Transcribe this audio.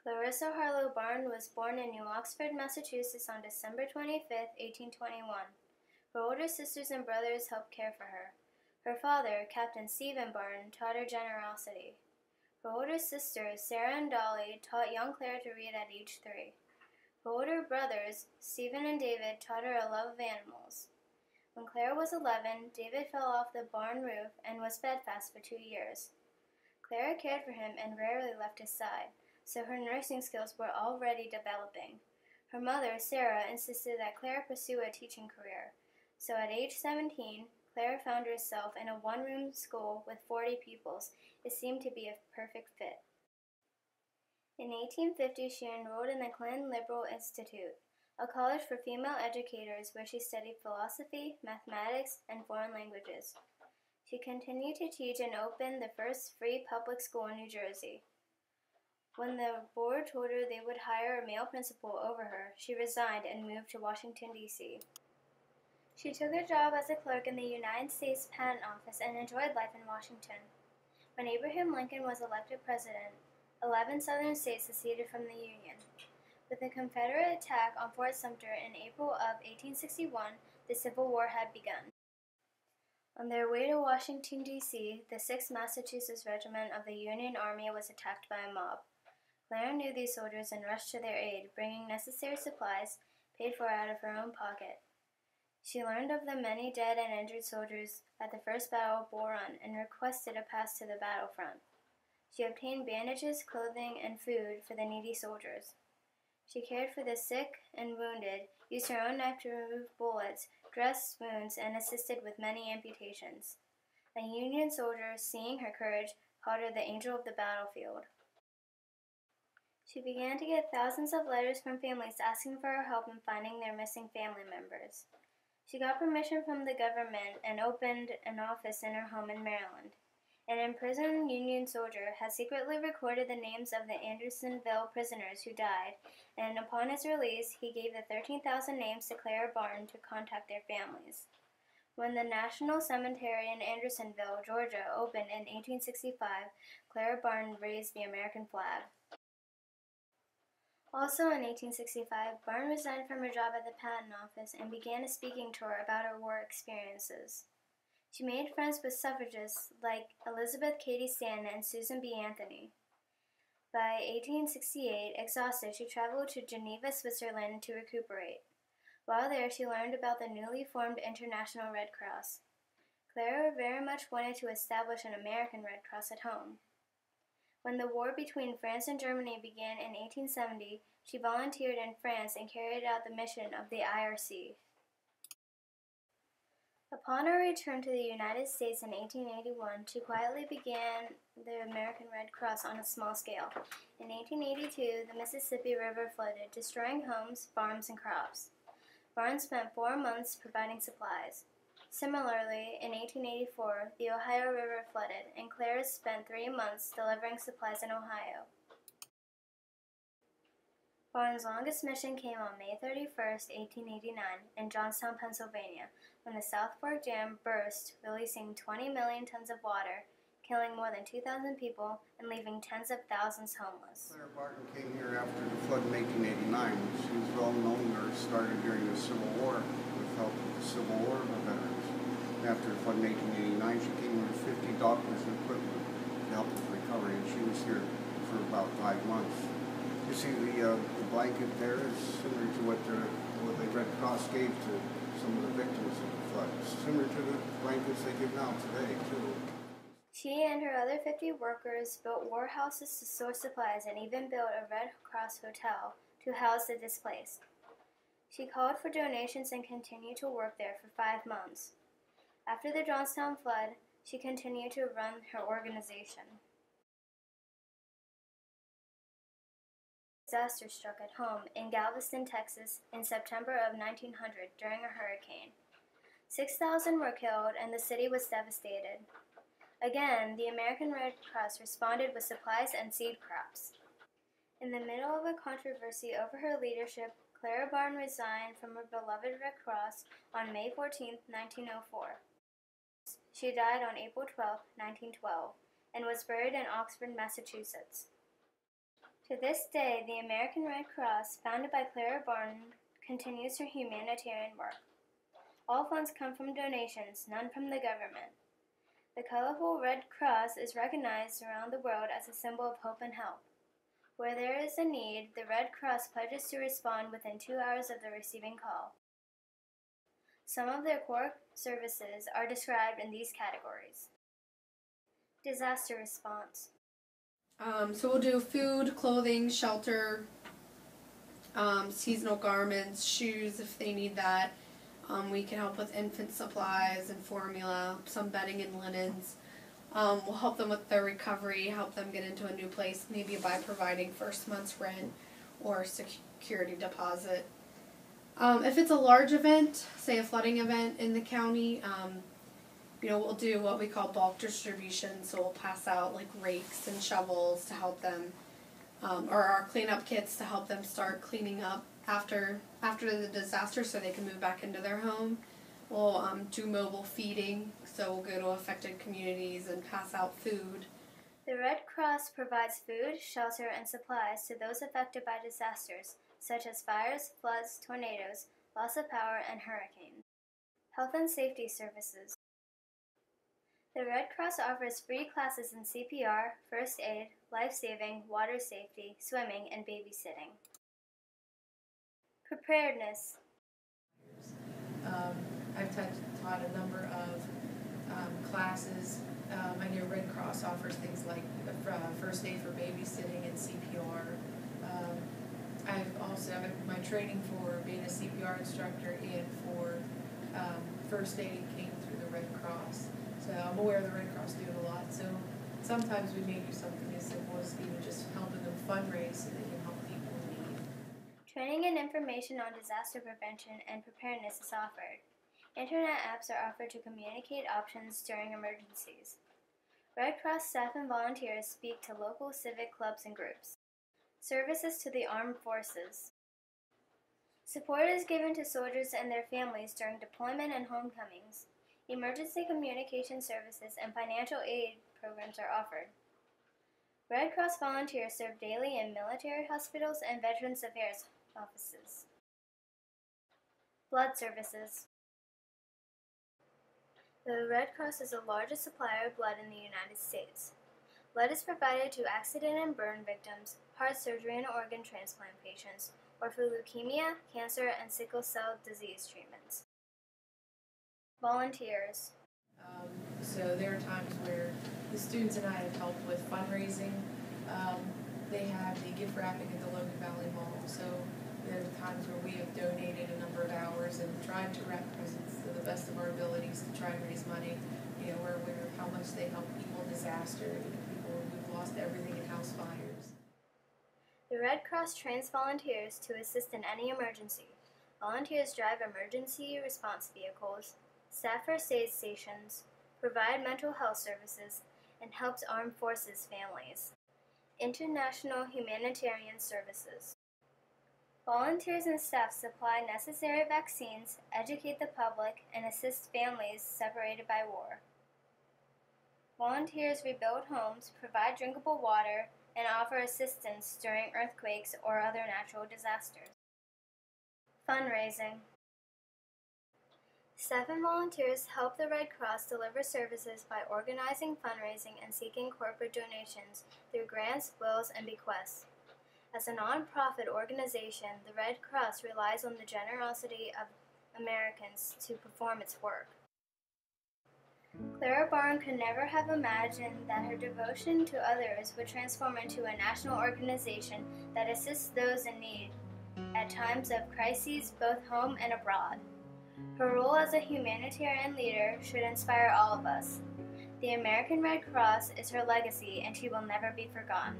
Clarissa Harlow Barton was born in New Oxford, Massachusetts on December 25, 1821. Her older sisters and brothers helped care for her. Her father, Captain Stephen Barton, taught her generosity. Her older sisters, Sarah and Dolly, taught young Clara to read at age 3. Her older brothers, Stephen and David, taught her a love of animals. When Clara was 11, David fell off the barn roof and was bedfast for 2 years. Clara cared for him and rarely left his side, so her nursing skills were already developing. Her mother, Sarah, insisted that Clara pursue a teaching career. So at age 17, Clara found herself in a one-room school with 40 pupils. It seemed to be a perfect fit. In 1850, she enrolled in the Clinton Liberal Institute, a college for female educators where she studied philosophy, mathematics, and foreign languages. She continued to teach and opened the first free public school in New Jersey. When the board told her they would hire a male principal over her, she resigned and moved to Washington, D.C. She took a job as a clerk in the United States Patent Office and enjoyed life in Washington. When Abraham Lincoln was elected president, 11 southern states seceded from the Union. With the Confederate attack on Fort Sumter in April of 1861, the Civil War had begun. On their way to Washington, D.C., the 6th Massachusetts Regiment of the Union Army was attacked by a mob. Clara knew these soldiers and rushed to their aid, bringing necessary supplies paid for out of her own pocket. She learned of the many dead and injured soldiers at the First Battle of Bull Run and requested a pass to the battlefront. She obtained bandages, clothing, and food for the needy soldiers. She cared for the sick and wounded, used her own knife to remove bullets, dressed wounds, and assisted with many amputations. A Union soldier, seeing her courage, called her the angel of the battlefield. She began to get thousands of letters from families asking for her help in finding their missing family members. She got permission from the government and opened an office in her home in Maryland. An imprisoned Union soldier had secretly recorded the names of the Andersonville prisoners who died, and upon his release, he gave the 13,000 names to Clara Barton to contact their families. When the National Cemetery in Andersonville, Georgia, opened in 1865, Clara Barton raised the American flag. Also in 1865, Barton resigned from her job at the Patent Office and began a speaking tour about her war experiences. She made friends with suffragists like Elizabeth Cady Stanton and Susan B. Anthony. By 1868, exhausted, she traveled to Geneva, Switzerland to recuperate. While there, she learned about the newly formed International Red Cross. Clara very much wanted to establish an American Red Cross at home. When the war between France and Germany began in 1870, she volunteered in France and carried out the mission of the IRC. Upon her return to the United States in 1881, she quietly began the American Red Cross on a small scale. In 1882, the Mississippi River flooded, destroying homes, farms, and crops. Barton spent 4 months providing supplies. Similarly, in 1884, the Ohio River flooded, and Clara spent 3 months delivering supplies in Ohio. Barton's longest mission came on May 31, 1889, in Johnstown, Pennsylvania, when the South Fork Dam burst, releasing 20 million tons of water, killing more than 2,000 people and leaving tens of thousands homeless. Clara Barton came here after the flood in 1889. She was well known or started during the Civil War with help of the Civil War veterans. After the flood in 1889, she came with 50 doctors and equipment to help with recovery, and she was here for about 5 months. You see, the blanket there is similar to what the Red Cross gave to some of the victims of the flood. Similar to the blankets they give now today, too. She and her other 50 workers built warehouses to store supplies and even built a Red Cross hotel to house the displaced. She called for donations and continued to work there for 5 months. After the Johnstown flood, she continued to run her organization. Disaster struck at home in Galveston, Texas in September of 1900 during a hurricane. 6,000 were killed and the city was devastated. Again, the American Red Cross responded with supplies and seed crops. In the middle of a controversy over her leadership, Clara Barton resigned from her beloved Red Cross on May 14, 1904. She died on April 12, 1912, and was buried in Oxford, Massachusetts. To this day, the American Red Cross, founded by Clara Barton, continues her humanitarian work. All funds come from donations, none from the government. The colorful Red Cross is recognized around the world as a symbol of hope and help. Where there is a need, the Red Cross pledges to respond within 2 hours of the receiving call. Some of their core services are described in these categories. Disaster response. So we'll do food, clothing, shelter, seasonal garments, shoes if they need that. We can help with infant supplies and formula, some bedding and linens. We'll help them with their recovery, help them get into a new place, maybe by providing first month's rent or security deposit. If it's a large event, say a flooding event in the county, we'll do what we call bulk distribution. So we'll pass out like rakes and shovels to help them, or our cleanup kits to help them start cleaning up after the disaster so they can move back into their home. We'll do mobile feeding, so we'll go to affected communities and pass out food. The Red Cross provides food, shelter, and supplies to those affected by disasters, such as fires, floods, tornadoes, loss of power, and hurricanes. Health and safety services. The Red Cross offers free classes in CPR, first aid, life-saving, water safety, swimming, and babysitting. Preparedness. I've taught a number of classes. I know Red Cross offers things like first aid for babysitting and CPR. I've also my training for being a CPR instructor and for first aid came through the Red Cross. So I'm aware the Red Cross do it a lot. So sometimes we may do something as simple as even just helping them fundraise so they can help people in need. Training and information on disaster prevention and preparedness is offered. Internet apps are offered to communicate options during emergencies. Red Cross staff and volunteers speak to local civic clubs and groups. Services to the armed forces. Support is given to soldiers and their families during deployment and homecomings. Emergency communication services and financial aid programs are offered. Red Cross volunteers serve daily in military hospitals and Veterans Affairs offices. Blood services. The Red Cross is the largest supplier of blood in the United States. Blood is provided to accident and burn victims, heart surgery and organ transplant patients, or for leukemia, cancer, and sickle cell disease treatments. Volunteers. So there are times where the students and I have helped with fundraising. They have the gift wrapping at the Logan Valley Mall. So there are times where we have donated a number of hours and tried to wrap presents to the best of our abilities to try and raise money. We're aware of how much they help people in disaster, people who've lost everything in house fires. The Red Cross trains volunteers to assist in any emergency. Volunteers drive emergency response vehicles, staff first aid stations, provide mental health services, and helps armed forces families. International humanitarian services. Volunteers and staff supply necessary vaccines, educate the public, and assist families separated by war. Volunteers rebuild homes, provide drinkable water, and offer assistance during earthquakes or other natural disasters. Fundraising. Staff and volunteers help the Red Cross deliver services by organizing fundraising and seeking corporate donations through grants, wills, and bequests. As a non-profit organization, the Red Cross relies on the generosity of Americans to perform its work. Clara Barton could never have imagined that her devotion to others would transform into a national organization that assists those in need at times of crises both home and abroad. Her role as a humanitarian leader should inspire all of us. The American Red Cross is her legacy, and she will never be forgotten.